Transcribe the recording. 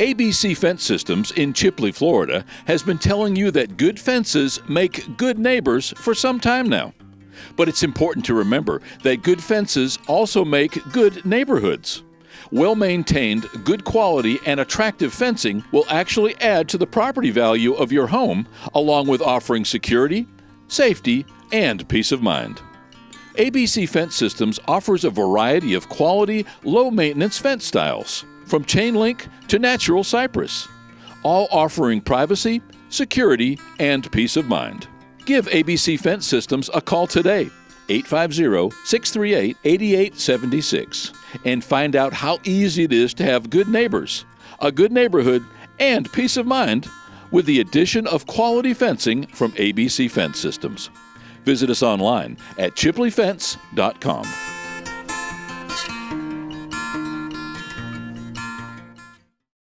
ABC Fence Systems in Chipley, Florida, has been telling you that good fences make good neighbors for some time now. But it's important to remember that good fences also make good neighborhoods. Well-maintained, good quality, and attractive fencing will actually add to the property value of your home, along with offering security, safety, and peace of mind. ABC Fence Systems offers a variety of quality, low-maintenance fence styles, from chain link to natural cypress, all offering privacy, security, and peace of mind. Give ABC Fence Systems a call today, 850-638-8876, and find out how easy it is to have good neighbors, a good neighborhood, and peace of mind with the addition of quality fencing from ABC Fence Systems. Visit us online at chipleyfence.com.